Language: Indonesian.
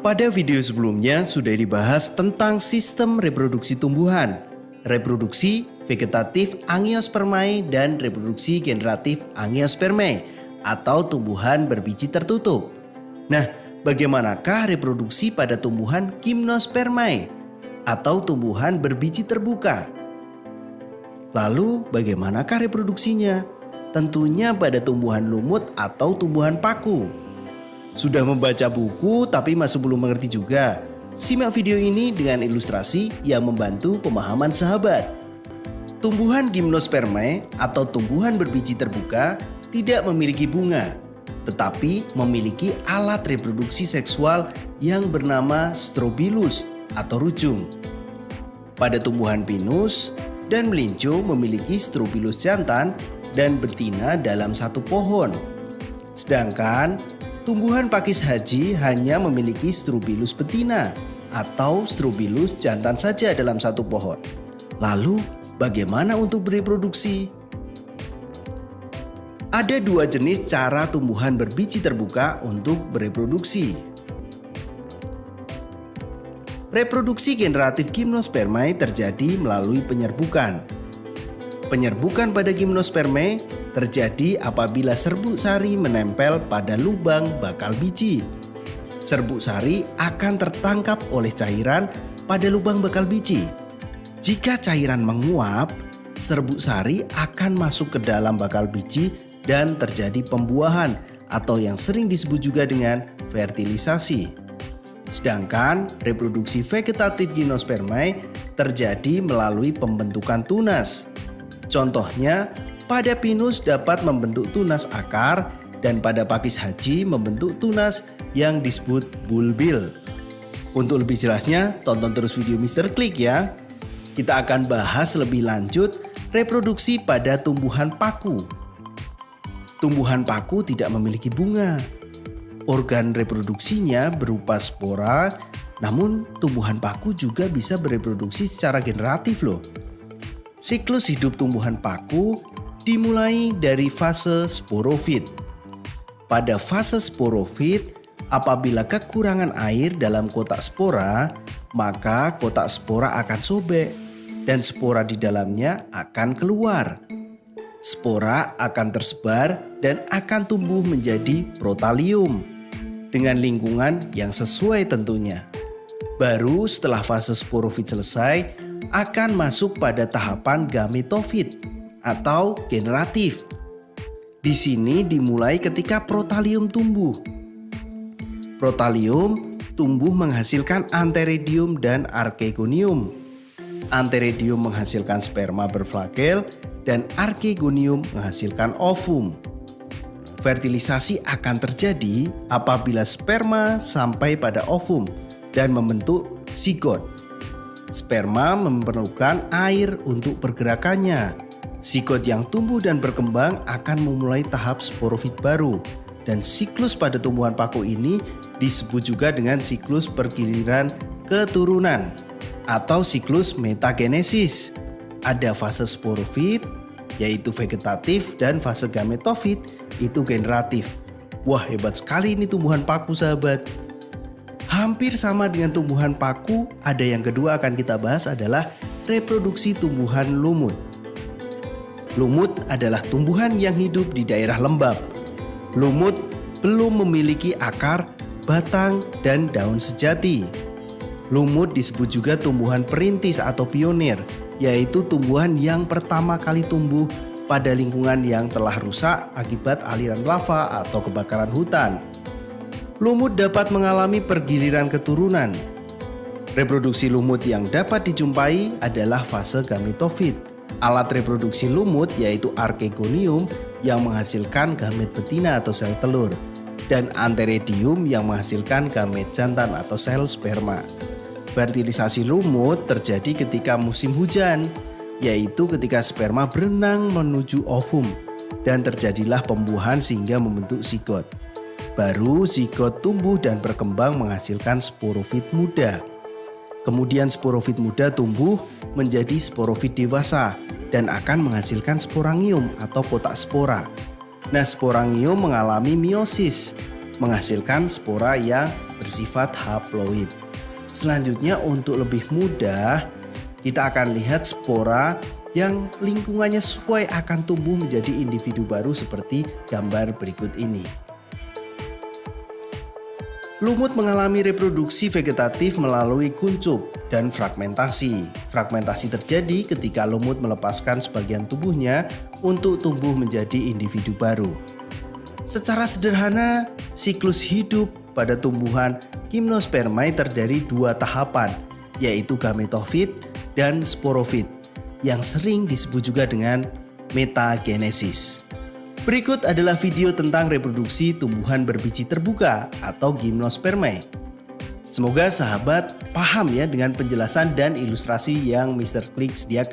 Pada video sebelumnya sudah dibahas tentang sistem reproduksi tumbuhan, reproduksi vegetatif Angiospermae dan reproduksi generatif Angiospermae atau tumbuhan berbiji tertutup. Nah, bagaimanakah reproduksi pada tumbuhan Gymnospermae atau tumbuhan berbiji terbuka? Lalu bagaimanakah reproduksinya? Tentunya pada tumbuhan lumut atau tumbuhan paku. Sudah membaca buku tapi masih belum mengerti juga? Simak video ini dengan ilustrasi yang membantu pemahaman sahabat. Tumbuhan Gymnospermae atau tumbuhan berbiji terbuka tidak memiliki bunga, tetapi memiliki alat reproduksi seksual yang bernama strobilus atau rucung. Pada tumbuhan pinus dan melinjo memiliki strobilus jantan dan betina dalam satu pohon. Sedangkan tumbuhan pakis haji hanya memiliki strobilus betina atau strobilus jantan saja dalam satu pohon. Lalu, bagaimana untuk bereproduksi? Ada dua jenis cara tumbuhan berbiji terbuka untuk bereproduksi. Reproduksi generatif Gymnospermae terjadi melalui penyerbukan. Penyerbukan pada Gymnospermae terjadi apabila serbuk sari menempel pada lubang bakal biji. Serbuk sari akan tertangkap oleh cairan pada lubang bakal biji. Jika cairan menguap, serbuk sari akan masuk ke dalam bakal biji dan terjadi pembuahan atau yang sering disebut juga dengan fertilisasi. Sedangkan reproduksi vegetatif Gymnospermae terjadi melalui pembentukan tunas. Contohnya, pada pinus dapat membentuk tunas akar dan pada pakis haji membentuk tunas yang disebut bulbil. Untuk lebih jelasnya, tonton terus video Mr. Klik ya. Kita akan bahas lebih lanjut reproduksi pada tumbuhan paku. Tumbuhan paku tidak memiliki bunga. Organ reproduksinya berupa spora, namun tumbuhan paku juga bisa bereproduksi secara generatif loh. Siklus hidup tumbuhan paku dimulai dari fase sporofit. Pada fase sporofit, apabila kekurangan air dalam kotak spora, maka kotak spora akan sobek dan spora di dalamnya akan keluar. Spora akan tersebar dan akan tumbuh menjadi protalium dengan lingkungan yang sesuai tentunya. Baru setelah fase sporofit selesai, akan masuk pada tahapan gametofit atau generatif. Di sini dimulai ketika protalium tumbuh. Protalium tumbuh menghasilkan antheridium dan archegonium. Antheridium menghasilkan sperma berflagel dan archegonium menghasilkan ovum. Fertilisasi akan terjadi apabila sperma sampai pada ovum dan membentuk zigot. Sperma memerlukan air untuk pergerakannya. Zigot yang tumbuh dan berkembang akan memulai tahap sporofit baru. Dan siklus pada tumbuhan paku ini disebut juga dengan siklus pergiliran keturunan atau siklus metagenesis. Ada fase sporofit yaitu vegetatif dan fase gametofit itu generatif. Wah, hebat sekali ini tumbuhan paku sahabat. Hampir sama dengan tumbuhan paku, ada yang kedua akan kita bahas adalah reproduksi tumbuhan lumut. Lumut adalah tumbuhan yang hidup di daerah lembab. Lumut belum memiliki akar, batang, dan daun sejati. Lumut disebut juga tumbuhan perintis atau pionir, yaitu tumbuhan yang pertama kali tumbuh pada lingkungan yang telah rusak akibat aliran lava atau kebakaran hutan. Lumut dapat mengalami pergiliran keturunan. Reproduksi lumut yang dapat dijumpai adalah fase gametofit. Alat reproduksi lumut yaitu archegonium yang menghasilkan gamet betina atau sel telur dan antheridium yang menghasilkan gamet jantan atau sel sperma. Fertilisasi lumut terjadi ketika musim hujan, yaitu ketika sperma berenang menuju ovum dan terjadilah pembuahan sehingga membentuk zigot. Baru zigot tumbuh dan berkembang menghasilkan sporofit muda. Kemudian sporofit muda tumbuh menjadi sporofit dewasa dan akan menghasilkan sporangium atau kotak spora. Nah, sporangium mengalami meiosis, menghasilkan spora yang bersifat haploid. Selanjutnya untuk lebih mudah, kita akan lihat spora yang lingkungannya sesuai akan tumbuh menjadi individu baru seperti gambar berikut ini. Lumut mengalami reproduksi vegetatif melalui kuncup dan fragmentasi. Fragmentasi terjadi ketika lumut melepaskan sebagian tubuhnya untuk tumbuh menjadi individu baru. Secara sederhana, siklus hidup pada tumbuhan Gymnospermae terdiri dua tahapan, yaitu gametofit dan sporofit, yang sering disebut juga dengan metagenesis. Berikut adalah video tentang reproduksi tumbuhan berbiji terbuka atau Gymnospermae. Semoga sahabat paham ya dengan penjelasan dan ilustrasi yang Mr. Klik sediakan.